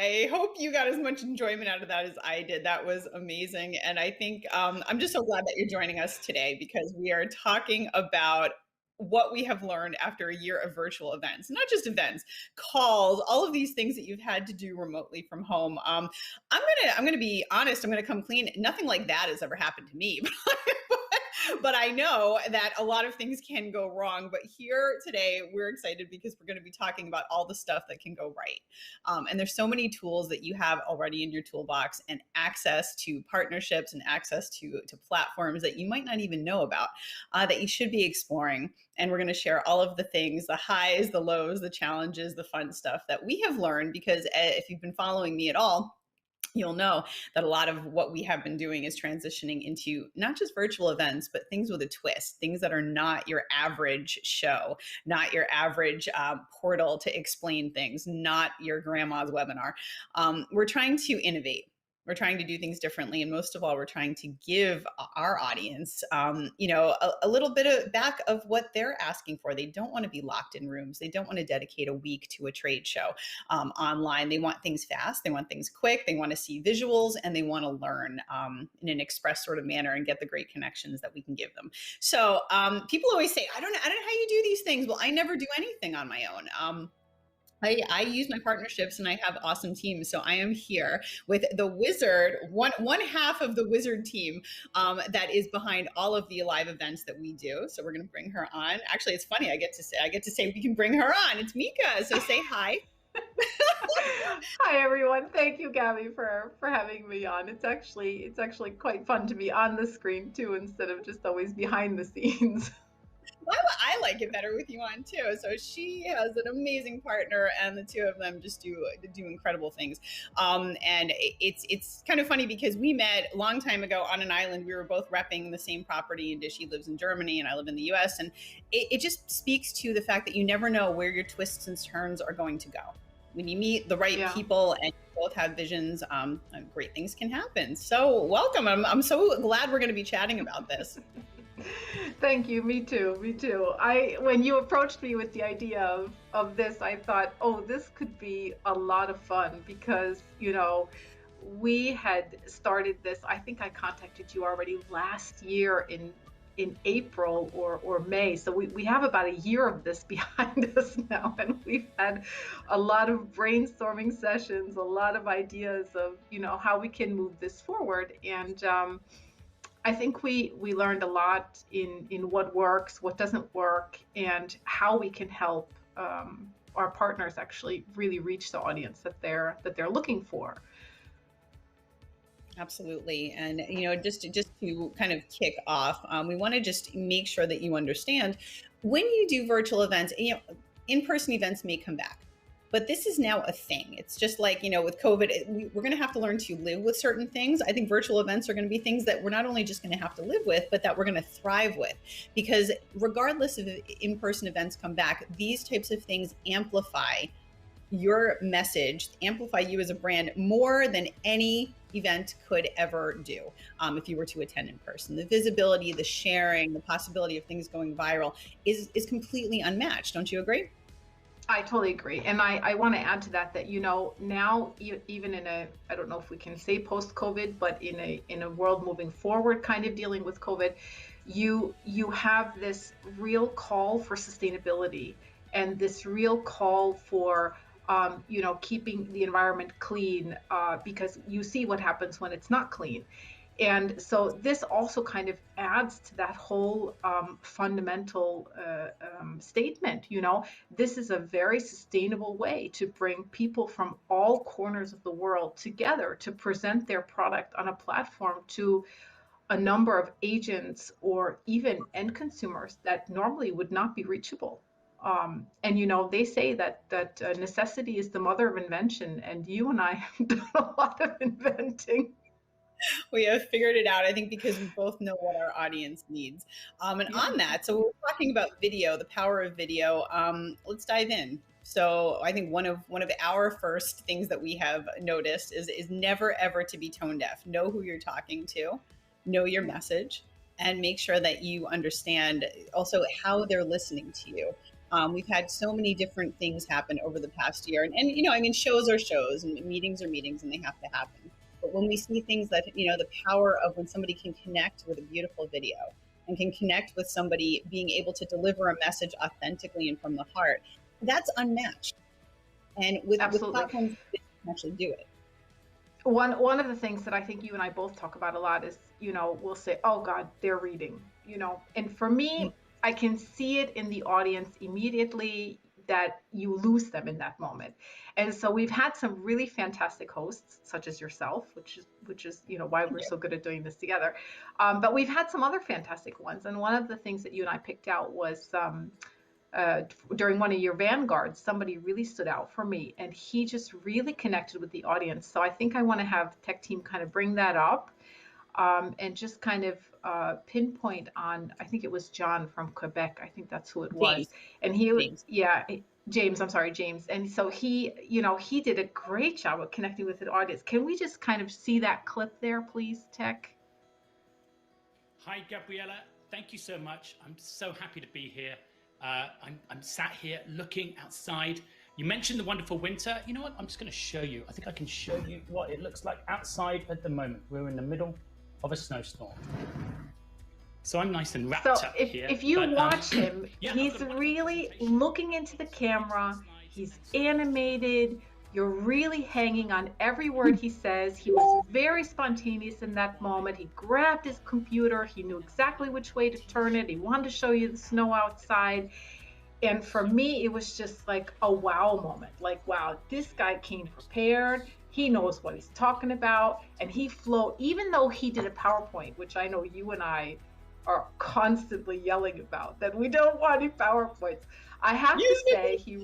I hope you got as much enjoyment out of that as I did. That was amazing. And I think I'm just so glad that you're joining us today because we are talking about what we have learned after a year of virtual events, not just events, calls, all of these things that you've had to do remotely from home. I'm gonna be honest. I'm gonna come clean. Nothing like that has ever happened to me, but I know that a lot of things can go wrong. But here today, we're excited because we're going to be talking about all the stuff that can go right. And there's so many tools that you have already in your toolbox and access to partnerships and access to platforms that you might not even know about that you should be exploring. And we're going to share all of the things, the highs, the lows, the challenges, the fun stuff that we have learned because if you've been following me at all, you'll know that a lot of what we have been doing is transitioning into not just virtual events, but things with a twist, things that are not your average show, not your average portal to explain things, not your grandma's webinar. We're trying to innovate. We're trying to do things differently. And most of all, we're trying to give our audience, a little bit of back of what they're asking for. They don't want to be locked in rooms. They don't want to dedicate a week to a trade show online. They want things fast. They want things quick. They want to see visuals and they want to learn in an express sort of manner and get the great connections that we can give them. So people always say, I don't know how you do these things. Well, I never do anything on my own. I use my partnerships and I have awesome teams. So I am here with the wizard, one half of the wizard team that is behind all of the live events that we do. So we're going to bring her on. Actually, it's funny. I get to say we can bring her on. It's Mika. So say hi. Hi everyone. Thank you, Gabby, for having me on. It's actually quite fun to be on the screen too, instead of just always behind the scenes. I like it better with you on too. So she has an amazing partner, and the two of them just do incredible things. And it's kind of funny because we met a long time ago on an island. We were both repping the same property, and she lives in Germany, and I live in the U.S. And it just speaks to the fact that you never know where your twists and turns are going to go. When you meet the right people and you both have visions, great things can happen. So welcome. I'm so glad we're going to be chatting about this. Thank you. Me too. When you approached me with the idea of this, I thought, oh, this could be a lot of fun because, we had started this. I think I contacted you already last year in April or May. So we have about a year of this behind us now. And we've had a lot of brainstorming sessions, a lot of ideas of, how we can move this forward. And, I think we learned a lot in what works, what doesn't work, and how we can help our partners actually really reach the audience that they're looking for. Absolutely. And, just to kind of kick off, we want to just make sure that you understand when you do virtual events, in-person events may come back. But this is now a thing. It's just like, with COVID, we're going to have to learn to live with certain things. I think virtual events are going to be things that we're not only just going to have to live with, but that we're going to thrive with. Because regardless of if in-person events come back, these types of things amplify your message, amplify you as a brand more than any event could ever do if you were to attend in person. The visibility, the sharing, the possibility of things going viral is completely unmatched. Don't you agree? I totally agree. And I want to add to that, now even in I don't know if we can say post-COVID, but in a world moving forward, kind of dealing with COVID, you have this real call for sustainability and this real call for, keeping the environment clean because you see what happens when it's not clean. And so this also kind of adds to that whole fundamental statement. This is a very sustainable way to bring people from all corners of the world together to present their product on a platform to a number of agents or even end consumers that normally would not be reachable. And they say that necessity is the mother of invention, and you and I have done a lot of inventing. We have figured it out, I think, because we both know what our audience needs. And on that, so we're talking about video, the power of video. Let's dive in. So I think one of our first things that we have noticed is never ever to be tone deaf. Know who you're talking to, know your message, and make sure that you understand also how they're listening to you. We've had so many different things happen over the past year, and you know, I mean, shows are shows, and meetings are meetings, and they have to happen. But when we see things that, you know, the power of when somebody can connect with a beautiful video and can connect with somebody being able to deliver a message authentically and from the heart, that's unmatched. And with Absolutely. platforms, they can actually do it. One of the things that I think you and I both talk about a lot is, we'll say, "Oh God, they're reading," and for me, I can see it in the audience immediately that you lose them in that moment. And so we've had some really fantastic hosts, such as yourself, which is why Thank we're you. so good at doing this together. But we've had some other fantastic ones, and one of the things that you and I picked out was during one of your vanguards, somebody really stood out for me, and he just really connected with the audience. So I think I want to have tech team kind of bring that up, and just kind of pinpoint on. I think it was John from Quebec. I think that's who it was, James. and he, James. yeah, James. I'm sorry, James. And so he did a great job of connecting with the audience. Can we just kind of see that clip there, please, Tech? Hi, Gabriella. Thank you so much. I'm so happy to be here. I'm sat here looking outside. You mentioned the wonderful winter. You know what? I'm just going to show you. I think I can show you what it looks like outside at the moment. We're in the middle of a snowstorm. So I'm nice and wrapped So up here. if you but, watch him, yeah, he's really looking into the camera. He's animated. You're really hanging on every word he says. He was very spontaneous in that moment. He grabbed his computer. He knew exactly which way to turn it. He wanted to show you the snow outside. And for me, it was just like a wow moment. Like, wow, this guy came prepared. He knows what he's talking about. And he flowed, even though he did a PowerPoint, which I know you and I are constantly yelling about, that we don't want any PowerPoints. I have to say, he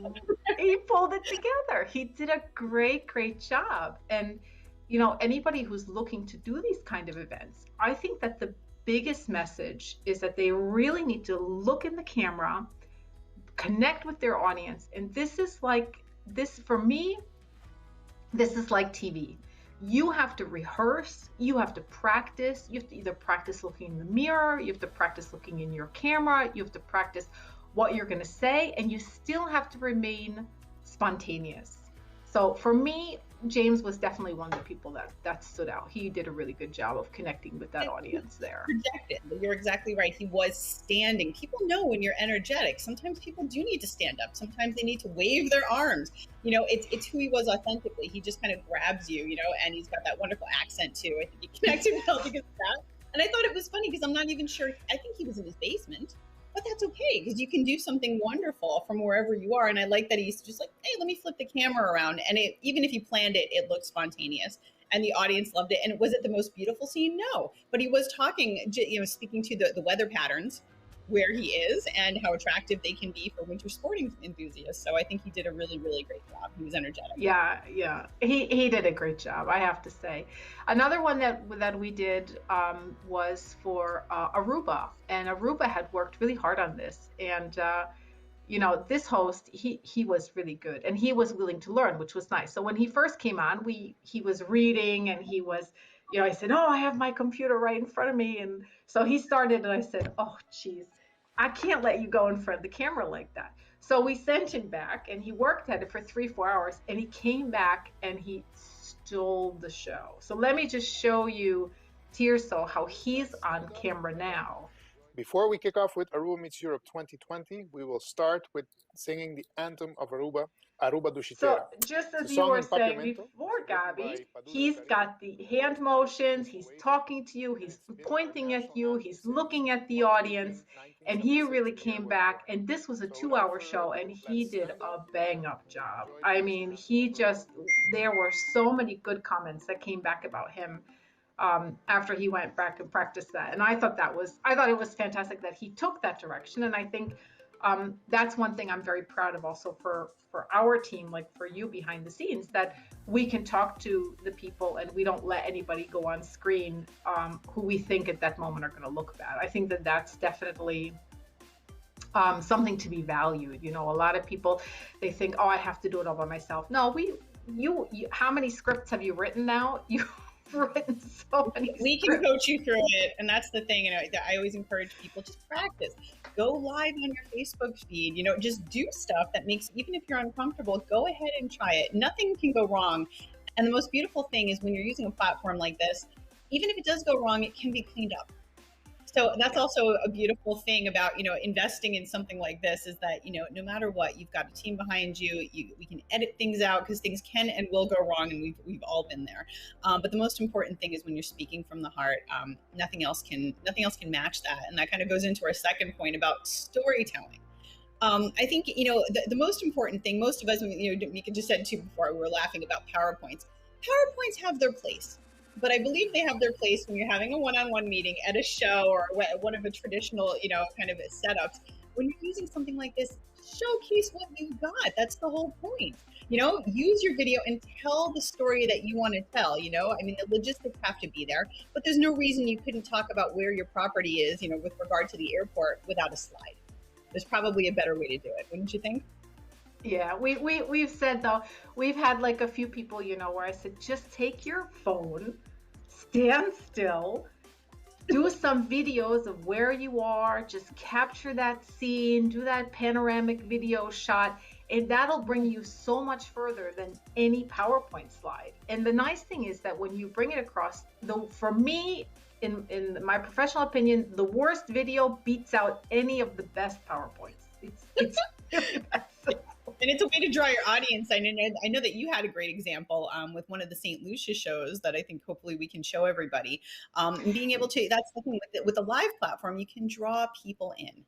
pulled it together. He did a great job. And anybody who's looking to do these kind of events, I think that the biggest message is that they really need to look in the camera, connect with their audience. And this is like, this for me, this is like TV. You have to rehearse, you have to practice. You have to either practice looking in the mirror, you have to practice looking in your camera, you have to practice what you're going to say, and you still have to remain spontaneous. So for me, James was definitely one of the people that stood out. He did a really good job of connecting with that audience there. Projected. You're exactly right. He was standing. People know when you're energetic. Sometimes people do need to stand up. Sometimes they need to wave their arms. It's who he was authentically. He just kind of grabs you, and he's got that wonderful accent too. I think he connected well because of that. And I thought it was funny because I'm not even sure. I think he was in his basement, but that's okay because you can do something wonderful from wherever you are. And I like that he's just like, hey, let me flip the camera around. And even if he planned it, it looked spontaneous. And the audience loved it. And was it the most beautiful scene? No. But he was talking, speaking to the weather patterns where he is and how attractive they can be for winter sporting enthusiasts. So I think he did a really great job. He was energetic. Yeah, yeah. He did a great job, I have to say. Another one that we did was for Aruba, and Aruba had worked really hard on this. And this host, he was really good, and he was willing to learn, which was nice. So when he first came on, he was reading, and he was, I said, "Oh, I have my computer right in front of me," and so he started, and I said, "Oh, geez, I can't let you go in front of the camera like that." So we sent him back, and he worked at it for 3-4 hours, and he came back and he stole the show. So let me just show you, Tirso, how he's on camera now. Before we kick off with Aruba Meets Europe 2020, we will start with singing the anthem of Aruba, Aruba Dushitera. So just as you were saying before, Gabi, he's got the hand motions, he's talking to you, he's pointing at you, he's looking at the audience, and he really came back, and this was a 2-hour show, and he did a bang-up job. I mean, there were so many good comments that came back about him after he went back and practiced that. And I thought it was fantastic that he took that direction. And I think that's one thing I'm very proud of also for our team, like for you behind the scenes, that we can talk to the people and we don't let anybody go on screen who we think at that moment are going to look bad. I think that that's definitely something to be valued. A lot of people, they think, oh, I have to do it all by myself. No, you how many scripts have you written now? written so many We can scripts. coach you through it, and that's the thing. That I always encourage people, just practice. Go live on your Facebook feed. Just do stuff that makes, even if you're uncomfortable, go ahead and try it. Nothing can go wrong. And the most beautiful thing is when you're using a platform like this, even if it does go wrong, it can be cleaned up. So that's also a beautiful thing about, investing in something like this, is that, no matter what, you've got a team behind you. We can edit things out, because things can and will go wrong, and we've all been there. But the most important thing is when you're speaking from the heart. Nothing else can match that. And that kind of goes into our second point about storytelling. I think, the most important thing, most of us, Mika just said too before, we were laughing about PowerPoints. PowerPoints have their place, but I believe they have their place when you're having a one-on-one meeting at a show, or one of the traditional, kind of setups. When you're using something like this, showcase what you've got. That's the whole point. Use your video and tell the story that you want to tell. I mean, the logistics have to be there, but there's no reason you couldn't talk about where your property is, with regard to the airport, without a slide. There's probably a better way to do it, wouldn't you think? Yeah, we've said though, we've had like a few people, where I said, just take your phone, stand still, do some videos of where you are, just capture that scene, do that panoramic video shot, and that'll bring you so much further than any PowerPoint slide. And the nice thing is that when you bring it across, though, for me, in my professional opinion, the worst video beats out any of the best PowerPoints. It's really that simple. And it's a way to draw your audience. I know that you had a great example with one of the St. Lucia shows that I think hopefully we can show everybody. And being able to, that's the thing with a live platform, you can draw people in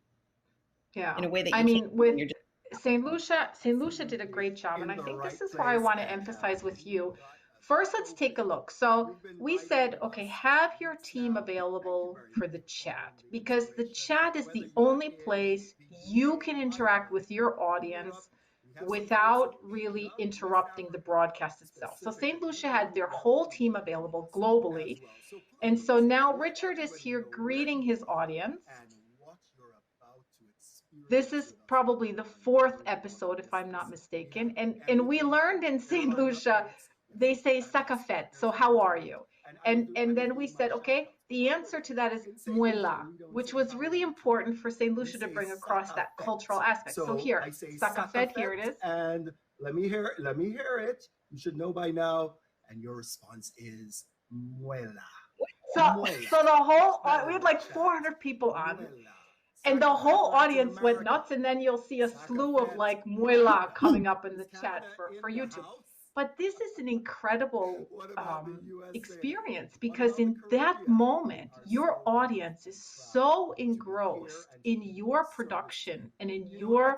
a way that you can't with when you're just St. Lucia did a great job, and I think this is why I want to emphasize with you. First, let's take a look. So we said, okay, have your team available for the chat, because the chat is the only place you can interact with your audience without really interrupting the broadcast itself. So St. Lucia had their whole team available globally. And so now Richard is here greeting his audience. This is probably the fourth episode, if I'm not mistaken. And we learned in St. Lucia, they say sakafet, so how are you? And then we said, okay, the answer to that is muela, which was really important for St. Lucia to bring across that cultural aspect. So here, sakafet, here it is. And let me hear it. You should know by now. And your response is muela. So the whole, we had like 400 people on. And the whole audience went nuts, and then you'll see a slew of like muela coming up in the chat for YouTube. But this is an incredible experience, because in that moment, your audience is so engrossed in your production and in your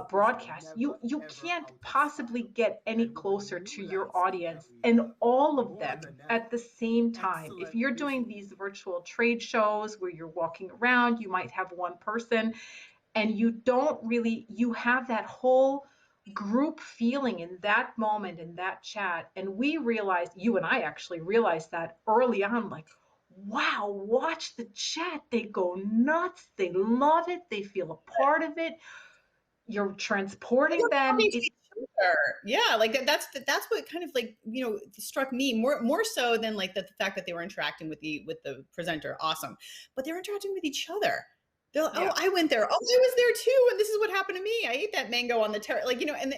broadcast. You can't possibly get any closer to your audience and all of them at the same time. If you're doing these virtual trade shows where you're walking around, you might have one person, and you have that whole group feeling in that moment, in that chat. And we realized, you and I actually realized that early on, like, wow, watch the chat. They go nuts. They love it. They feel a part of it. You're transporting them. Yeah, like that's what kind of like, struck me more so than like the fact that they were interacting with the presenter. Awesome. But they're interacting with each other. They're like, oh, I went there. Oh, I was there too. And this is what happened to me. I ate that mango on the terrace. Like, and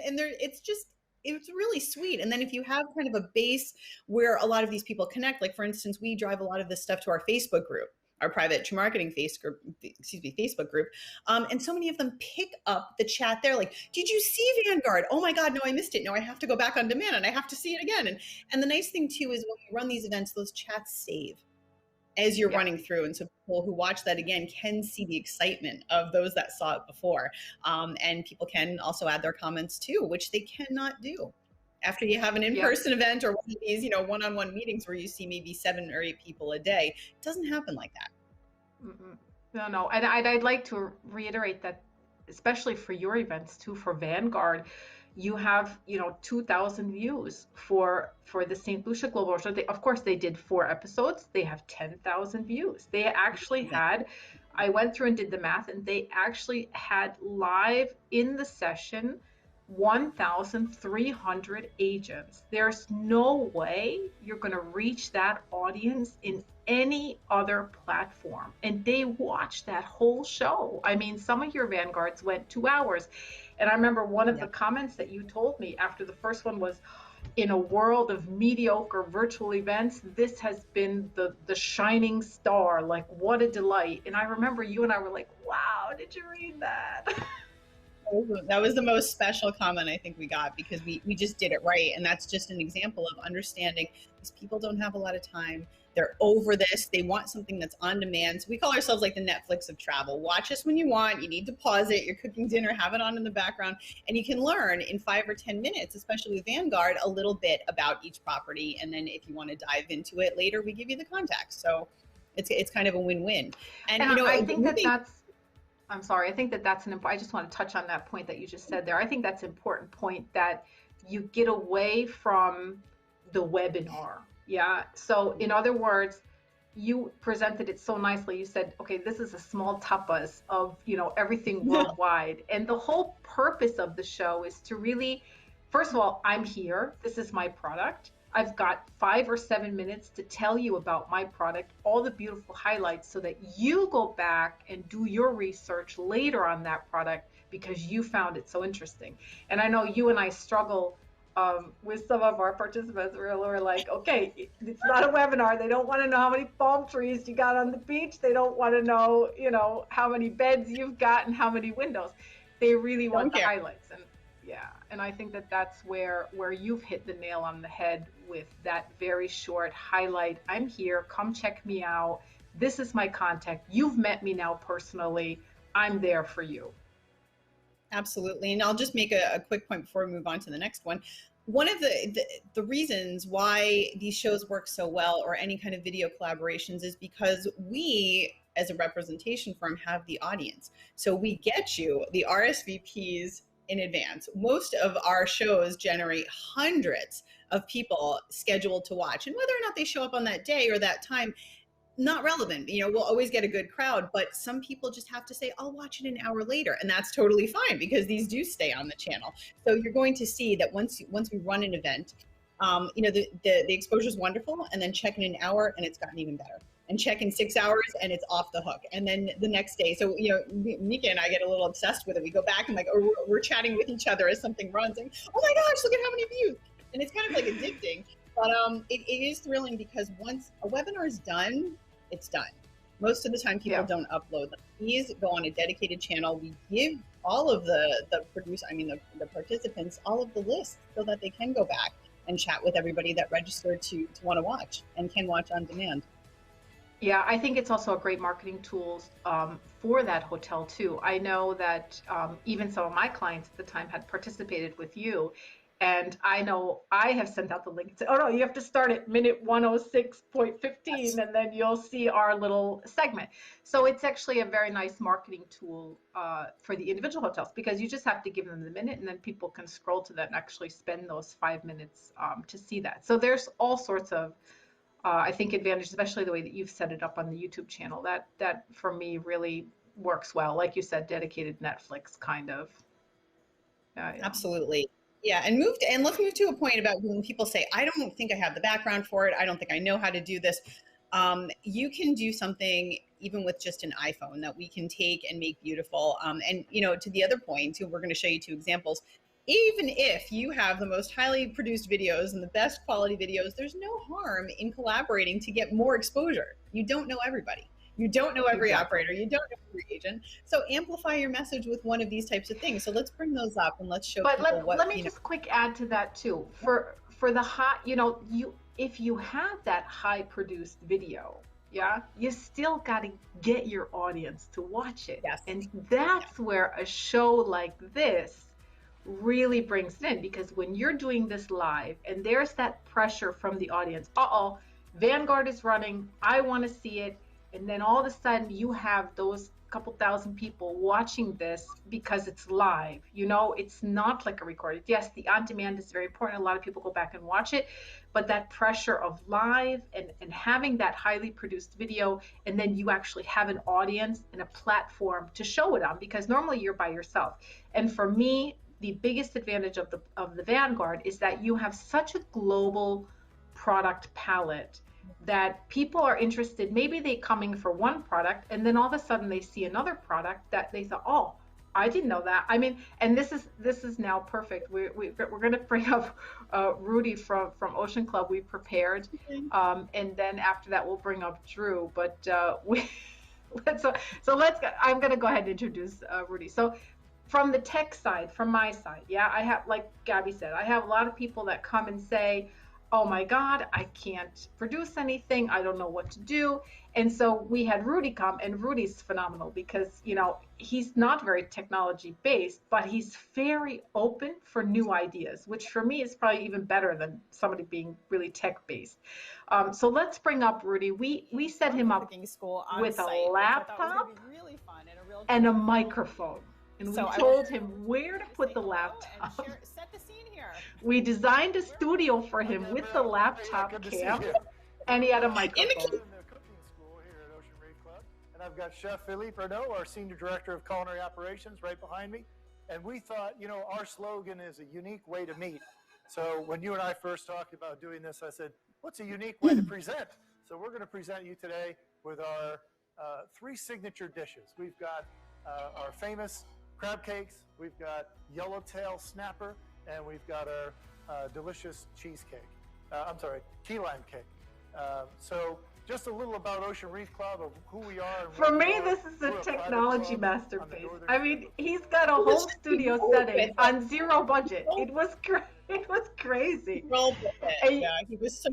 it's really sweet. And then if you have kind of a base where a lot of these people connect, like for instance, we drive a lot of this stuff to our Facebook group, our private marketing Facebook group. And so many of them pick up the chat there. Like, did you see Vanguard? Oh my God, no, I missed it. No, I have to go back on demand and I have to see it again. And the nice thing too, is when we run these events, those chats save as you're running through. And so people who watch that again can see the excitement of those that saw it before. And people can also add their comments too, which they cannot do after you have an in-person event or one of these, one-on-one meetings where you see maybe 7 or 8 people a day. It doesn't happen like that. No. And I'd like to reiterate that, especially for your events too, for Vanguard, you have 2,000 views for the St. Lucia Global Show. Of course, they did 4 episodes. They have 10,000 views. They actually had, I went through and did the math, and they actually had live in the session 1,300 agents. There's no way you're going to reach that audience in any other platform. And they watched that whole show. I mean, some of your Vanguards went 2 hours. And I remember one of the comments that you told me after the first one was, in a world of mediocre virtual events, this has been the shining star. Like, what a delight. And I remember you and I were like, wow, did you read that? That was the most special comment I think we got, because we just did it right. And that's just an example of understanding these people don't have a lot of time. They're over this. They want something that's on demand. So we call ourselves like the Netflix of travel. Watch us when you want. You need to pause it. You're cooking dinner, have it on in the background. And you can learn in 5 or 10 minutes, especially with Vanguard, a little bit about each property. And then if you want to dive into it later, we give you the context. So it's kind of a win-win. And you know, I think that's, I'm sorry, I think that's I just want to touch on that point that you just said there. I think that's an important point, that you get away from the webinar. Yeah. So in other words, you presented it so nicely. You said, okay, this is a small tapas of, you know, everything worldwide. And the whole purpose of the show is to really, first of all, I'm here. This is my product. I've got 5 or 7 minutes to tell you about my product, all the beautiful highlights, so that you go back and do your research later on that product because you found it so interesting. And I know you and I struggle with some of our participants. We're like, okay, it's not a webinar. They don't want to know how many palm trees you got on the beach. They don't want to know, you know, how many beds you've got and how many windows. They really want the highlights. And yeah, and I think that's where you've hit the nail on the head with that very short highlight. I'm here, come check me out. This is my contact. You've met me now personally. I'm there for you. Absolutely. And I'll just make a quick point before we move on to the next one. One of the reasons why these shows work so well, or any kind of video collaborations, is because we, as a representation firm, have the audience. So we get you the RSVPs in advance. Most of our shows generate hundreds of people scheduled to watch, and whether or not they show up on that day or that time, not relevant. You know, we'll always get a good crowd, but some people just have to say, I'll watch it an hour later. And that's totally fine, because these do stay on the channel. So you're going to see that once we run an event, you know, the exposure is wonderful, and then check in an hour and it's gotten even better. And check in 6 hours and it's off the hook. And then the next day, so, you know, Mika and I get a little obsessed with it. We go back and like, or we're chatting with each other as something runs, and oh my gosh, look at how many views. And it's kind of like addicting. But it is thrilling, because once a webinar is done, it's done. Most of the time people don't upload them. These go on a dedicated channel. We give all of the participants all of the lists, so that they can go back and chat with everybody that registered to want to watch and can watch on demand. Yeah, I think it's also a great marketing tool for that hotel too. I know that even some of my clients at the time had participated with you. And I know I have sent out the link to, oh no, you have to start at minute 106.15, and then you'll see our little segment. So it's actually a very nice marketing tool for the individual hotels, because you just have to give them the minute, and then people can scroll to that and actually spend those 5 minutes to see that. So there's all sorts of, I think, advantages, especially the way that you've set it up on the YouTube channel. That for me really works well. Like you said, dedicated Netflix kind of. Yeah. Absolutely. Yeah, and let's move to a point about when people say, I don't think I have the background for it. I don't think I know how to do this. You can do something even with just an iPhone that we can take and make beautiful. And, you know, to the other point, we're going to show you 2 examples. Even if you have the most highly produced videos and the best quality videos, there's no harm in collaborating to get more exposure. You don't know everybody. You don't know every operator. You don't know every agent. So amplify your message with one of these types of things. So let's bring those up and let's show people what. Let me just quick add to that too. For the high, you know, if you have that high produced video, you still got to get your audience to watch it. Yes. And that's where a show like this really brings it in, because when you're doing this live and there's that pressure from the audience, Vanguard is running, I want to see it. And then all of a sudden you have those couple thousand people watching this because it's live. You know, it's not like a recorded. Yes, the on-demand is very important. A lot of people go back and watch it, but that pressure of live and having that highly produced video, and then you actually have an audience and a platform to show it on, because normally you're by yourself. And for me, the biggest advantage of the Vanguard is that you have such a global product palette that people are interested. Maybe they coming for one product, and then all of a sudden they see another product that they thought, oh, I didn't know that. I mean, and this is now perfect. We're going to bring up Rudy from Ocean Club. We prepared, and then after that we'll bring up Drew. But I'm going to go ahead and introduce Rudy. So from the tech side, from my side, yeah, I have, like Gabby said, I have a lot of people that come and say, oh my God, I can't produce anything. I don't know what to do. And so we had Rudy come, and Rudy's phenomenal because, you know, he's not very technology based, but he's very open for new ideas, which for me is probably even better than somebody being really tech based. So let's bring up Rudy. We set him up school with site, a laptop really fun and, and a microphone. And we told him where to put the laptop. Set the scene here. We designed a studio for him with the laptop cam, and he had a microphone. In the cooking school here at Ocean Reef Club, and I've got Chef Philippe Renaud, our Senior Director of Culinary Operations, right behind me. And we thought, you know, our slogan is a unique way to meet. So when you and I first talked about doing this, I said, what's a unique way to present? So we're going to present you today with our 3 signature dishes. We've got our famous crab cakes, we've got yellowtail snapper, and we've got our delicious cheesecake. Key lime cake. So just a little about Ocean Reef Club, of who we are. And for me, this is a technology masterpiece. I mean, he's got a whole studio setting on zero budget. It was crazy. Yeah, he was so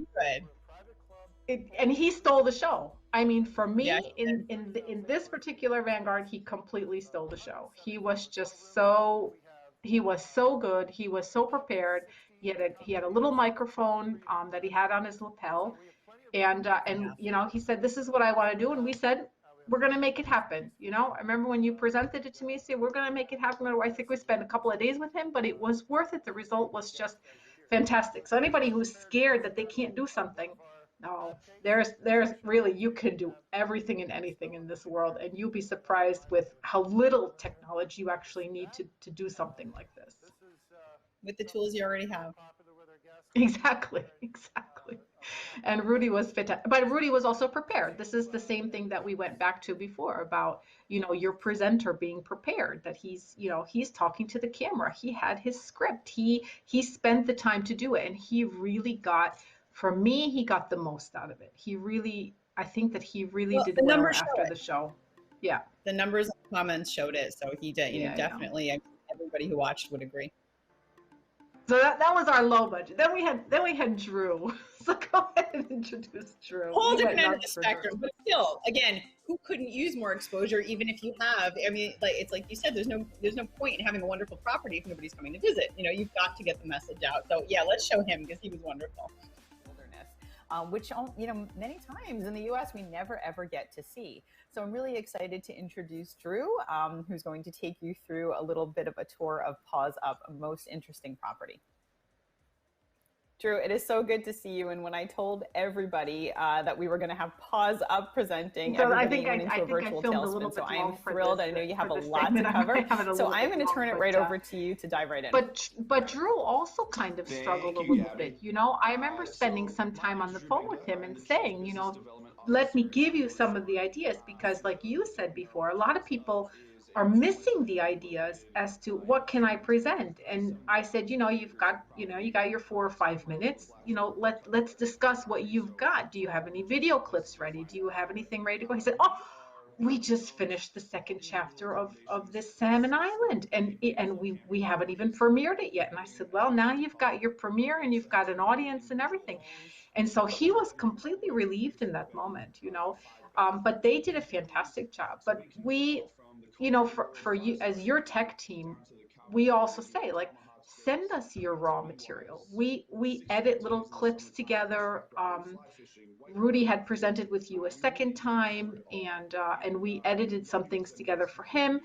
good. And he stole the show. I mean, for me, in this particular Vanguard, he completely stole the show. He was just so good. He was so prepared. He had a little microphone that he had on his lapel, and you know, he said, "This is what I want to do," and we said, "We're going to make it happen." You know, I remember when you presented it to me, said, "We're going to make it happen." I think we spent a couple of days with him, but it was worth it. The result was just fantastic. So anybody who's scared that they can't do something, no, there's really, you can do everything and anything in this world, and you'll be surprised with how little technology you actually need to do something like this. With the tools you already have. Exactly. And Rudy was fit, but Rudy was also prepared. This is the same thing that we went back to before about, you know, your presenter being prepared, that he's, you know, he's talking to the camera. He had his script. He spent the time to do it, and he really got, for me, he got the most out of it. I think that he really did well after the show. Yeah. The numbers and comments showed it. So he did, you know, definitely, everybody who watched would agree. So that was our low budget. Then we had Drew. So go ahead and introduce Drew. Whole different end of the spectrum, but still, again, who couldn't use more exposure? Even if you have, I mean, like it's like you said, there's no point in having a wonderful property if nobody's coming to visit. You know, you've got to get the message out. So yeah, let's show him because he was wonderful. Which, you know, many times in the U.S. we never ever get to see. So I'm really excited to introduce Drew, who's going to take you through a little bit of a tour of Paws Up, a most interesting property. Drew, it is so good to see you. And when I told everybody that we were going to have Paws Up presenting, so everybody went into a virtual tailspin. So I am thrilled. I know you have a lot to cover. So I'm going to turn it right over to you to dive right in. But Drew also kind of struggled a little bit. You know, I remember spending some time on the phone with him and saying, you know, let me give you some of the ideas, because like you said before, a lot of people are missing the ideas as to what can I present. And I said, you know, you got your 4 or 5 minutes, you know, let's discuss what you've got. Do you have any video clips ready? Do you have anything ready to go? He said, oh, we just finished the 2nd chapter of this Salmon Island, and we haven't even premiered it yet. And I said, well, now you've got your premiere and you've got an audience and everything. And so he was completely relieved in that moment, you know, but they did a fantastic job. But we, you know, for you as your tech team, we also say, like, send us your raw material. We edit little clips together. Rudy had presented with you a 2nd time, and we edited some things together for him.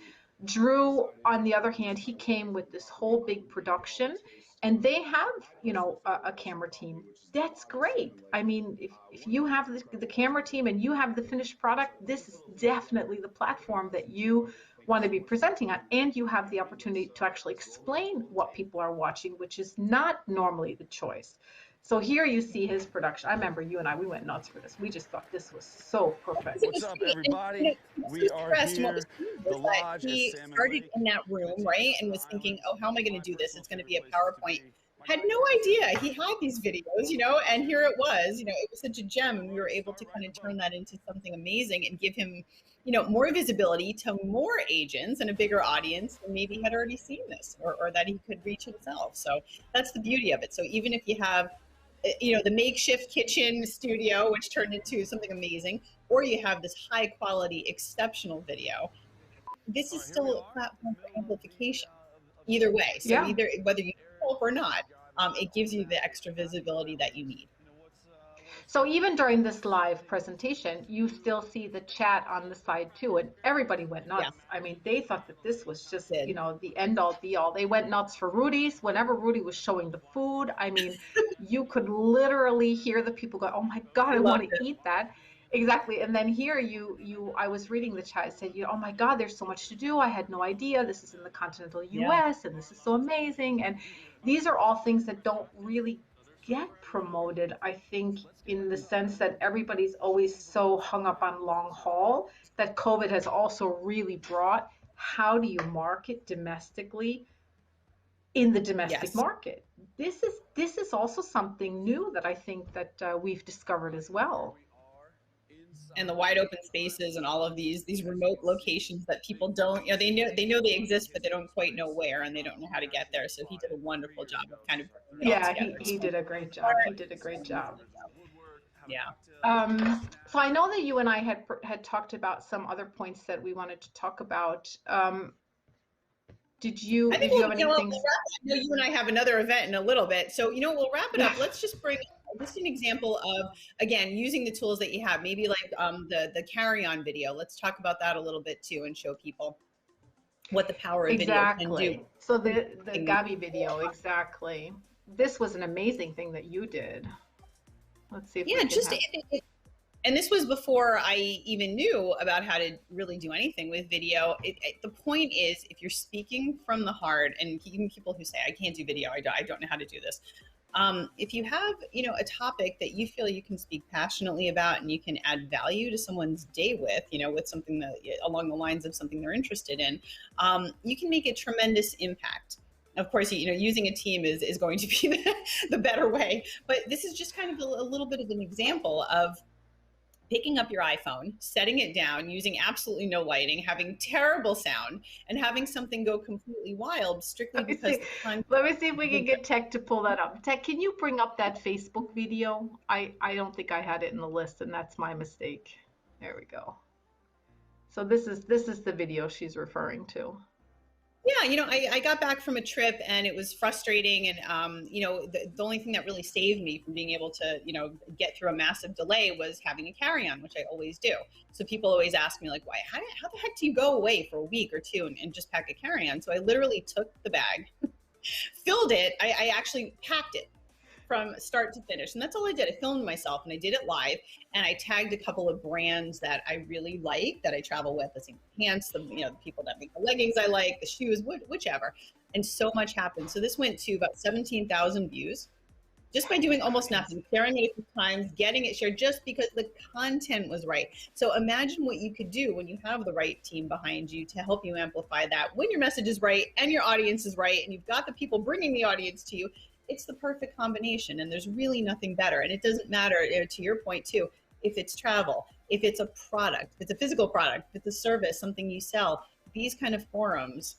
Drew, on the other hand, he came with this whole big production, and they have, you know, a camera team. That's great. I mean, if you have the camera team and you have the finished product, this is definitely the platform that you want to be presenting on, and you have the opportunity to actually explain what people are watching, which is not normally the choice. So here you see his production. I remember you and I, we went nuts for this. We just thought this was so perfect. It was great. And, he was so stressed, and what was cool was that he started in that room, right, and was thinking, oh, how am I going to do this? It's going to be a PowerPoint. Had no idea he had these videos, and here it was. It was such a gem, and we were able to kind of turn that into something amazing and give him, more visibility to more agents and a bigger audience than maybe had already seen this, or that he could reach himself. So that's the beauty of it. So even if you have the makeshift kitchen studio, which turned into something amazing, or you have this high quality, exceptional video, this is still a platform for amplification either way. So Yeah. either whether you help or not, it gives you the extra visibility that you need. So even during this live presentation, you still see the chat on the side too, and everybody went nuts. Yeah. I mean, they thought that this was just, Did. the end all be all. They went nuts for Rudy's. Whenever Rudy was showing the food, I mean, you could literally hear the people go, "Oh my God, I want to eat that." Exactly. And then here I was reading the chat. It said, "Oh my God, there's so much to do. I had no idea. This is in the continental US, and this is so amazing." And these are all things that don't really get promoted, I think, in the sense that everybody's always so hung up on long haul, that COVID has also really brought, how do you market domestically in the domestic market? This is also something new that I think that we've discovered as well. And the wide open spaces and all of these remote locations that people don't, they know they exist, but they don't quite know where, and they don't know how to get there. So he did a wonderful job of kind of bringing it all together. He did a great job. He did a great job. Yeah. So I know that you and I had talked about some other points that we wanted to talk about. Did you have anything? We'll wrap up. I know you and I have another event in a little bit, so we'll wrap it up. Let's just bring just an example of, again, using the tools that you have, maybe like the carry-on video. Let's talk about that a little bit too, and show people what the power of video can do. So the Gabi video, exactly. This was an amazing thing that you did. Let's see if we can and this was before I even knew about how to really do anything with video. The point is, if you're speaking from the heart, and even people who say, I can't do video, I don't know how to do this. If you have, a topic that you feel you can speak passionately about and you can add value to someone's day with, with something that along the lines of something they're interested in, you can make a tremendous impact. Of course, using a team is going to be the better way. But this is just kind of a little bit of an example of picking up your iPhone, setting it down, using absolutely no lighting, having terrible sound, and having something go completely wild strictly because let me see if we can get Tech to pull that up. Tech, can you bring up that Facebook video? I don't think I had it in the list, and that's my mistake. There we go. So this is the video she's referring to. Yeah, I got back from a trip and it was frustrating. And, the only thing that really saved me from being able to, get through a massive delay was having a carry-on, which I always do. So people always ask me, like, why, how the heck do you go away for a week or two and just pack a carry-on? So I literally took the bag, filled it. I actually packed it from start to finish. And that's all I did. I filmed myself and I did it live, and I tagged a couple of brands that I really like, that I travel with, the same pants, the people that make the leggings I like, the shoes, whichever. And so much happened. So this went to about 17,000 views just by doing almost nothing, sharing it a few times, getting it shared just because the content was right. So imagine what you could do when you have the right team behind you to help you amplify that. When your message is right and your audience is right and you've got the people bringing the audience to you, it's the perfect combination, and there's really nothing better. And it doesn't matter, to your point too, if it's travel, if it's a product, if it's a physical product, if it's a service, something you sell, these kind of forums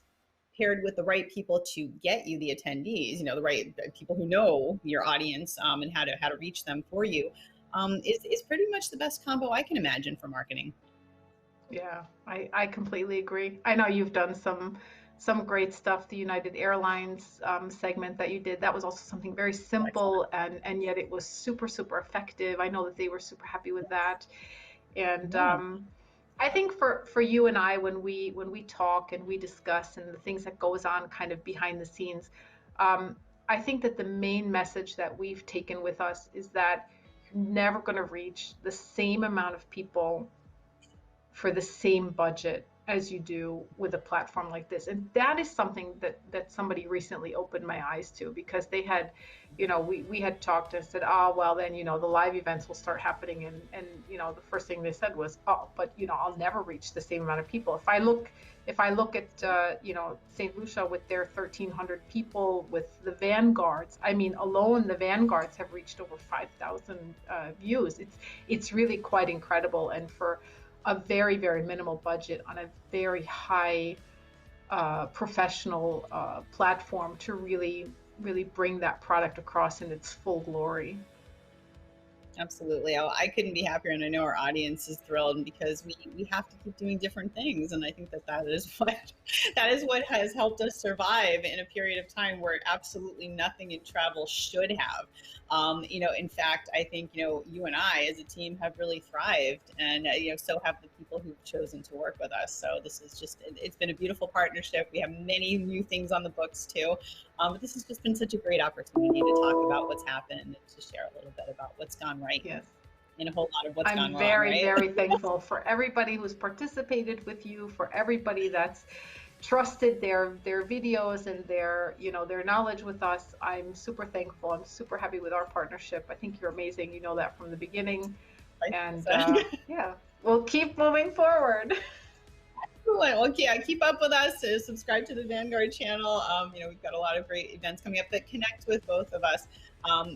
paired with the right people to get you the attendees, the right people who know your audience and how to reach them for you, is pretty much the best combo I can imagine for marketing. Yeah, I completely agree. I know you've done some great stuff. The United Airlines segment that you did, that was also something very simple, and yet it was super, super effective. I know that they were super happy with that. And I think for you and I, when we talk and we discuss and the things that goes on kind of behind the scenes, I think that the main message that we've taken with us is that you're never going to reach the same amount of people for the same budget as you do with a platform like this. And that is something that somebody recently opened my eyes to, because they had, we had talked and said, oh, well, then, the live events will start happening. And the first thing they said was, oh, but, I'll never reach the same amount of people. If I look at, St. Lucia with their 1,300 people, with the Vanguards, I mean, alone the Vanguards have reached over 5,000 views. It's really quite incredible. And for a very, very minimal budget on a very high professional platform to really, really bring that product across in its full glory. Absolutely. I couldn't be happier, and I know our audience is thrilled, because we have to keep doing different things, and I think that is what has helped us survive in a period of time where absolutely nothing in travel should have. In fact, I think you and I as a team have really thrived, and so have the people who've chosen to work with us. So this is it's been a beautiful partnership. We have many new things on the books too. But this has just been such a great opportunity to talk about what's happened and to share a little bit about what's gone right. Yes. And a whole lot of what's gone wrong. I'm very, right? very thankful for everybody who's participated with you, for everybody that's trusted their videos and their knowledge with us. I'm super thankful. I'm super happy with our partnership. I think you're amazing. You know that from the beginning. And yeah, we'll keep moving forward. Excellent. Well, yeah, keep up with us. Subscribe to the Vanguard channel. We've got a lot of great events coming up that connect with both of us.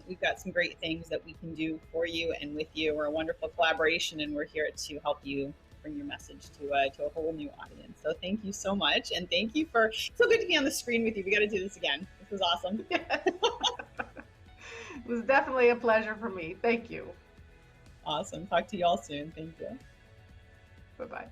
We've got some great things that we can do for you and with you. We're a wonderful collaboration, and we're here to help you bring your message to a whole new audience. So thank you so much, and thank you so good to be on the screen with you. We got to do this again. This was awesome. It was definitely a pleasure for me. Thank you. Awesome. Talk to you all soon. Thank you. Bye-bye.